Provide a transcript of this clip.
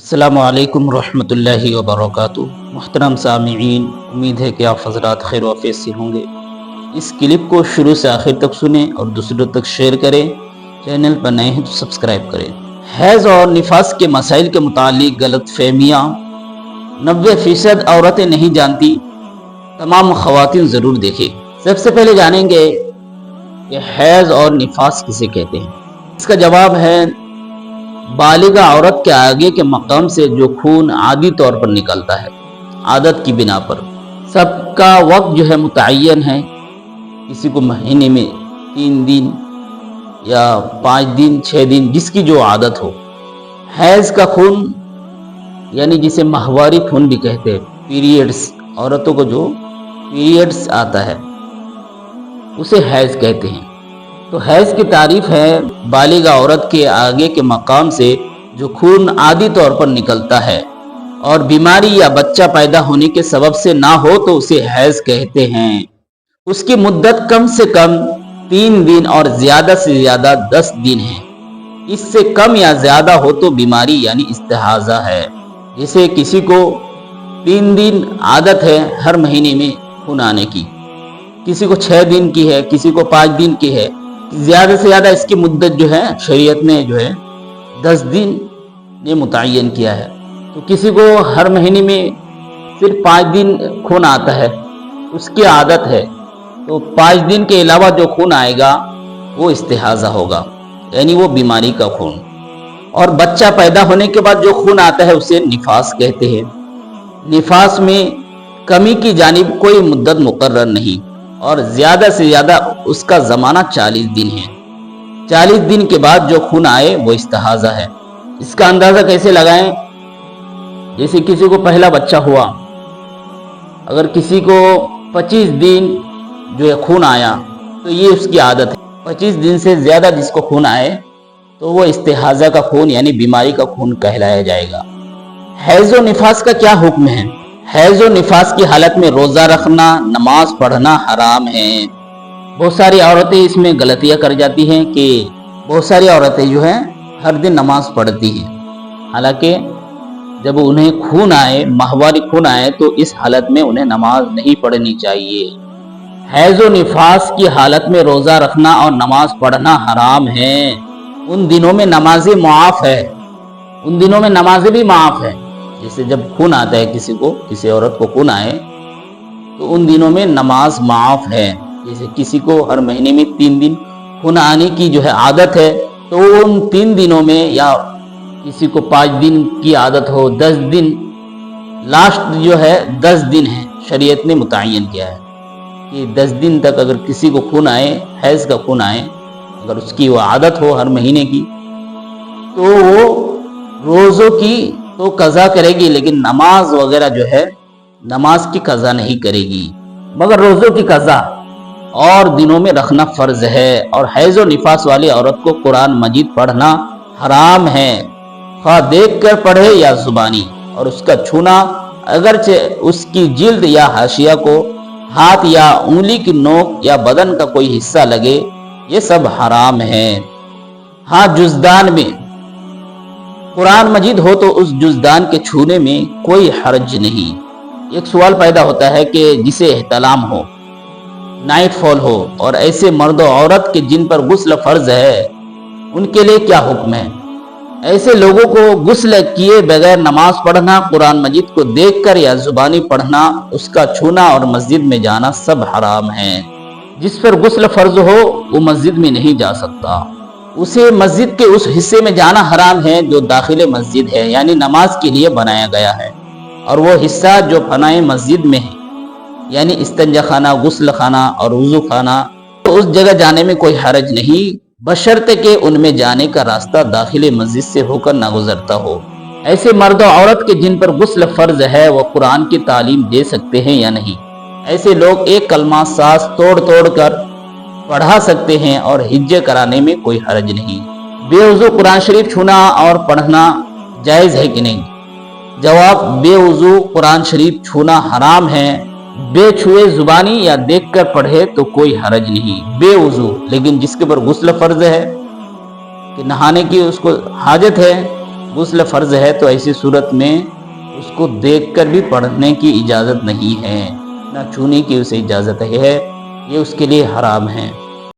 السلام علیکم ورحمۃ اللہ وبرکاتہ۔ محترم سامعین، امید ہے کہ آپ حضرات خیر و عافیت سے ہوں گے۔ اس کلپ کو شروع سے آخر تک سنیں اور دوسروں تک شیئر کریں۔ چینل پر نئے ہیں تو سبسکرائب کریں۔ حیض اور نفاس کے مسائل کے متعلق غلط فہمیاں 90% عورتیں نہیں جانتی۔ تمام خواتین ضرور دیکھیں۔ سب سے پہلے جانیں گے کہ حیض اور نفاس کسے کہتے ہیں۔ اس کا جواب ہے بالغہ عورت کے آگے کے مقام سے جو خون عادی طور پر نکلتا ہے، عادت کی بنا پر۔ سب کا وقت جو ہے متعین ہے، کسی کو مہینے میں 3 دن یا 5 دن 6 دن، جس کی جو عادت ہو۔ حیض کا خون یعنی جسے ماہواری خون بھی کہتے ہیں، پیریڈز، عورتوں کو جو پیریڈز آتا ہے اسے حیض کہتے ہیں۔ تو حیض کی تعریف ہے بالغہ عورت کے آگے کے مقام سے جو خون عادی طور پر نکلتا ہے اور بیماری یا بچہ پیدا ہونے کے سبب سے نہ ہو تو اسے حیض کہتے ہیں۔ اس کی مدت کم سے کم 3 دن اور زیادہ سے زیادہ 10 دن ہے۔ اس سے کم یا زیادہ ہو تو بیماری یعنی استحاضہ ہے۔ جیسے کسی کو 3 دن عادت ہے ہر مہینے میں خون آنے کی، کسی کو 6 دن کی ہے، کسی کو 5 دن کی ہے۔ زیادہ سے زیادہ اس کی مدت جو ہے شریعت نے جو ہے 10 دن نے متعین کیا ہے۔ تو کسی کو ہر مہینے میں صرف 5 دن خون آتا ہے، اس کی عادت ہے، تو 5 دن کے علاوہ جو خون آئے گا وہ استحاضہ ہوگا، یعنی وہ بیماری کا خون۔ اور بچہ پیدا ہونے کے بعد جو خون آتا ہے اسے نفاس کہتے ہیں۔ نفاس میں کمی کی جانب کوئی مدت مقرر نہیں اور زیادہ سے زیادہ اس کا زمانہ 40 دن ہے۔ 40 دن کے بعد جو خون آئے وہ استحاضہ ہے۔ اس کا اندازہ کیسے لگائیں؟ جیسے کسی کو پہلا بچہ ہوا، اگر کسی کو 25 دن جو ہے خون آیا تو یہ اس کی عادت ہے۔ 25 دن سے زیادہ جس کو خون آئے تو وہ استحاضہ کا خون یعنی بیماری کا خون کہلایا جائے گا۔ حیض و نفاس کا کیا حکم ہے؟ حیض و نفاس کی حالت میں روزہ رکھنا، نماز پڑھنا حرام ہے۔ بہت ساری عورتیں اس میں غلطیاں کر جاتی ہیں کہ بہت ساری عورتیں جو ہیں ہر دن نماز پڑھتی ہیں، حالانکہ جب انہیں خون آئے، ماہواری خون آئے، تو اس حالت میں انہیں نماز نہیں پڑھنی چاہیے۔ حیض و نفاس کی حالت میں روزہ رکھنا اور نماز پڑھنا حرام ہے۔ ان دنوں میں نمازیں معاف ہے، ان دنوں میں نمازیں بھی معاف ہے۔ جیسے جب خون آتا ہے کسی کو، کسی عورت کو خون آئے تو ان دنوں میں نماز معاف ہے۔ جیسے کسی کو ہر مہینے میں 3 دن خون آنے کی جو ہے عادت ہے، تو ان 3 دنوں میں، یا کسی کو 5 دن کی عادت ہو، 10 دن، لاسٹ جو ہے 10 دن ہے، شریعت نے متعین کیا ہے کہ 10 دن تک اگر کسی کو خون آئے، حیض کا خون آئے، اگر اس کی وہ عادت ہو ہر مہینے کی، تو وہ روزوں کی تو قضا کرے گی، لیکن نماز وغیرہ جو ہے نماز کی قضا نہیں کرے گی، مگر روزوں کی قضا اور دنوں میں رکھنا فرض ہے۔ اور حیض و نفاس والی عورت کو قرآن مجید پڑھنا حرام ہے، خواہ دیکھ کر پڑھے یا زبانی، اور اس کا چھونا اگرچہ اس کی جلد یا حاشیہ کو ہاتھ یا انگلی کی نوک یا بدن کا کوئی حصہ لگے، یہ سب حرام ہے۔ ہاں، جزدان میں قرآن مجید ہو تو اس جزدان کے چھونے میں کوئی حرج نہیں۔ ایک سوال پیدا ہوتا ہے کہ جسے احتلام ہو، نائٹ فال ہو، اور ایسے مرد و عورت کے جن پر غسل فرض ہے، ان کے لیے کیا حکم ہے؟ ایسے لوگوں کو غسل کیے بغیر نماز پڑھنا، قرآن مجید کو دیکھ کر یا زبانی پڑھنا، اس کا چھونا اور مسجد میں جانا سب حرام ہے۔ جس پر غسل فرض ہو وہ مسجد میں نہیں جا سکتا، اسے مسجد کے اس حصے میں جانا حرام ہے جو داخل مسجد ہے، یعنی نماز کے لیے بنایا گیا ہے، اور وہ حصہ جو فنائے مسجد میں ہے، یعنی استنجا خانہ، غسل خانہ اور وضو خانہ، تو اس جگہ جانے میں کوئی حرج نہیں، بشرطے کہ ان میں جانے کا راستہ داخل مسجد سے ہو کر نہ گزرتا ہو۔ ایسے مرد و عورت کے جن پر غسل فرض ہے وہ قرآن کی تعلیم دے سکتے ہیں یا نہیں؟ ایسے لوگ ایک کلمہ سانس توڑ توڑ کر پڑھا سکتے ہیں اور حج کرانے میں کوئی حرج نہیں۔ بے وضو قرآن شریف چھونا اور پڑھنا جائز ہے کہ نہیں؟ جواب: بے وضو قرآن شریف چھونا حرام ہے، بے چھوئے زبانی یا دیکھ کر پڑھے تو کوئی حرج نہیں، بے وضو۔ لیکن جس کے پر غسل فرض ہے کہ نہانے کی اس کو حاجت ہے، غسل فرض ہے تو ایسی صورت میں اس کو دیکھ کر بھی پڑھنے کی اجازت نہیں ہے، نہ چھونے کی اسے اجازت ہے، یہ اس کے لیے حرام ہے۔